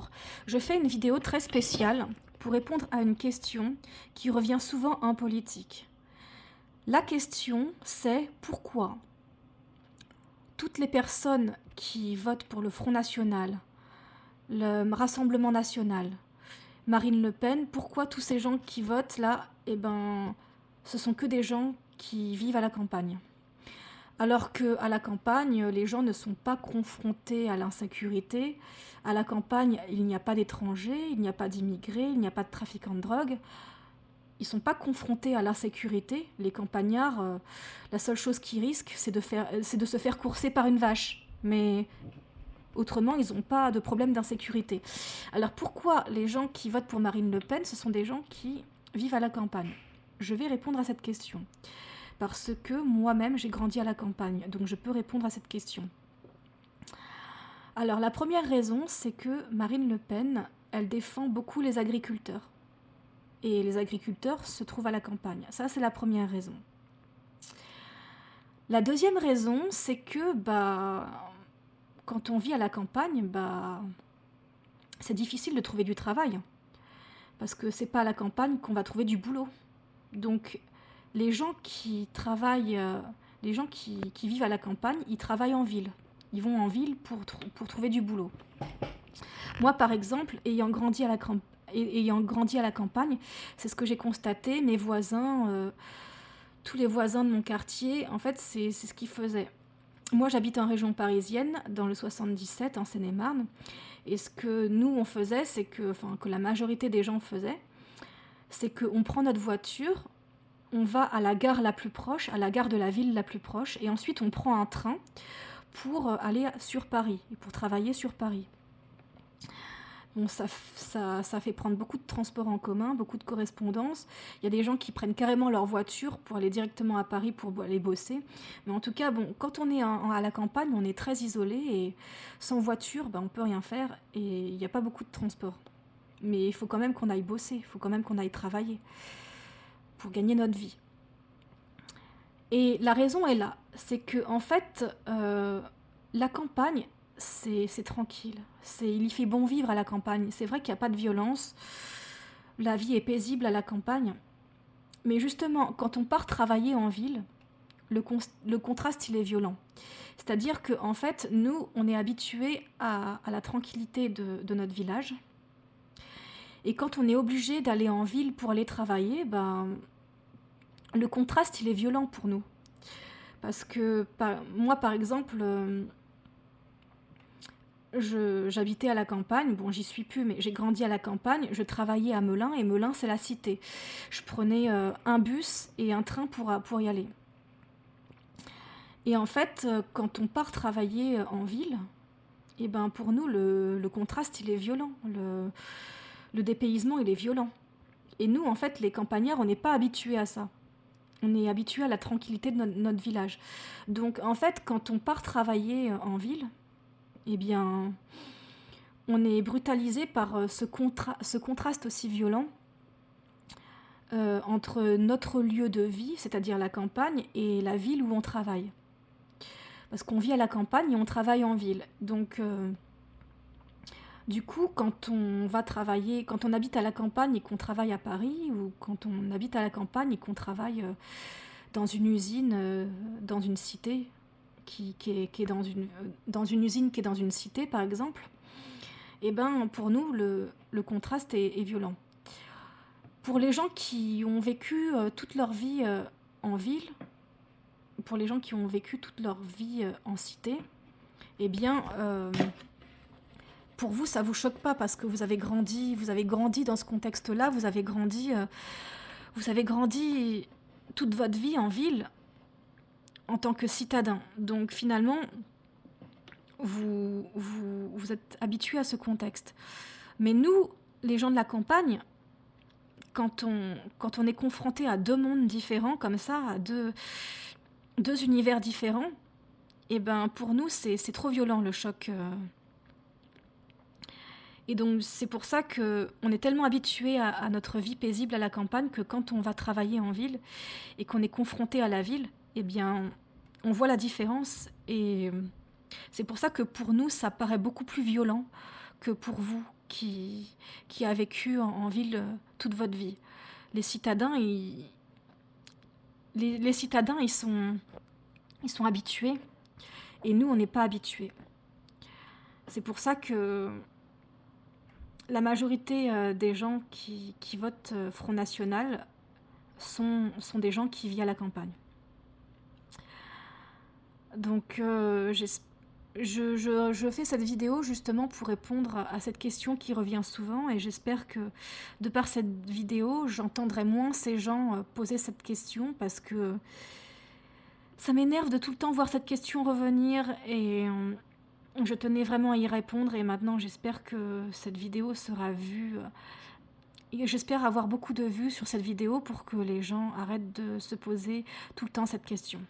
Bonjour, je fais une vidéo très spéciale pour répondre à une question qui revient souvent en politique. La question, c'est pourquoi toutes les personnes qui votent pour le Front National, le Rassemblement National, Marine Le Pen, pourquoi tous ces gens qui votent là, ce sont que des gens qui vivent à la campagne. Alors qu'à la campagne, les gens ne sont pas confrontés à l'insécurité. À la campagne, il n'y a pas d'étrangers, il n'y a pas d'immigrés, il n'y a pas de trafiquants de drogue. Ils ne sont pas confrontés à l'insécurité. Les campagnards, la seule chose qu'ils risquent, c'est de se faire courser par une vache. Mais autrement, ils n'ont pas de problème d'insécurité. Alors pourquoi les gens qui votent pour Marine Le Pen, ce sont des gens qui vivent à la campagne ? Je vais répondre à cette question. Parce que moi-même, j'ai grandi à la campagne, donc je peux répondre à cette question. Alors, la première raison, c'est que Marine Le Pen, elle défend beaucoup les agriculteurs. Et les agriculteurs se trouvent à la campagne. Ça, c'est la première raison. La deuxième raison, c'est que, quand on vit à la campagne, c'est difficile de trouver du travail. Parce que c'est pas à la campagne qu'on va trouver du boulot. Donc, les gens qui travaillent, les gens qui vivent à la campagne, ils travaillent en ville. Ils vont en ville pour trouver du boulot. Moi, par exemple, ayant grandi à la campagne, c'est ce que j'ai constaté. Mes voisins, tous les voisins de mon quartier, en fait, c'est ce qu'ils faisaient. Moi, j'habite en région parisienne, dans le 77, en Seine-et-Marne. Et ce que nous, on faisait, que la majorité des gens faisaient, c'est qu'on prend notre voiture, on va à la gare la plus proche, à la gare de la ville la plus proche, et ensuite on prend un train pour aller sur Paris, et pour travailler sur Paris. Bon, ça fait prendre beaucoup de transports en commun, beaucoup de correspondances. Il y a des gens qui prennent carrément leur voiture pour aller directement à Paris pour aller bosser. Mais en tout cas, quand on est à la campagne, on est très isolé, et sans voiture, on peut rien faire, et il n'y a pas beaucoup de transport. Mais il faut quand même qu'on aille bosser, il faut quand même qu'on aille travailler pour gagner notre vie. Et la raison est là, c'est que en fait, la campagne, c'est tranquille. Il y fait bon vivre à la campagne. C'est vrai qu'il n'y a pas de violence, la vie est paisible à la campagne. Mais justement, quand on part travailler en ville, le contraste, il est violent. C'est-à-dire qu'en fait, nous, on est habitués à la tranquillité de notre village. Et quand on est obligé d'aller en ville pour aller travailler, le contraste, il est violent pour nous. Parce que moi, par exemple, j'habitais à la campagne. Bon, j'y suis plus, mais j'ai grandi à la campagne. Je travaillais à Melun, et Melun, c'est la cité. Je prenais un bus et un train pour y aller. Et en fait, quand on part travailler en ville, pour nous, le contraste, il est violent. Le dépaysement, il est violent. Et nous, en fait, les campagnards, on n'est pas habitués à ça. On est habitués à la tranquillité de notre village. Donc, en fait, quand on part travailler en ville, on est brutalisé par ce contraste aussi violent entre notre lieu de vie, c'est-à-dire la campagne, et la ville où on travaille. Parce qu'on vit à la campagne et on travaille en ville. Donc, du coup, quand on va travailler, quand on habite à la campagne et qu'on travaille à Paris, ou quand on habite à la campagne et qu'on travaille dans une usine, dans une cité, qui est dans une usine qui est dans une cité, par exemple, pour nous, le contraste est violent. Pour les gens qui ont vécu toute leur vie en ville, pour les gens qui ont vécu toute leur vie en cité, pour vous, ça vous choque pas parce que vous avez grandi dans ce contexte-là, vous avez grandi toute votre vie en ville en tant que citadin. Donc finalement, vous êtes habitués à ce contexte. Mais nous, les gens de la campagne, quand on est confronté à deux mondes différents comme ça, à deux univers différents, pour nous, c'est trop violent le choc. Et donc c'est pour ça qu'on est tellement habitué à notre vie paisible à la campagne que quand on va travailler en ville et qu'on est confronté à la ville, on voit la différence. Et c'est pour ça que pour nous, ça paraît beaucoup plus violent que pour vous qui a vécu en ville toute votre vie. Les citadins, les citadins, ils sont habitués et nous, on n'est pas habitués. C'est pour ça que la majorité des gens qui votent Front National sont des gens qui vivent à la campagne. Donc, je fais cette vidéo justement pour répondre à cette question qui revient souvent et j'espère que de par cette vidéo, j'entendrai moins ces gens poser cette question parce que ça m'énerve de tout le temps voir cette question revenir et je tenais vraiment à y répondre et maintenant j'espère que cette vidéo sera vue. Et j'espère avoir beaucoup de vues sur cette vidéo pour que les gens arrêtent de se poser tout le temps cette question.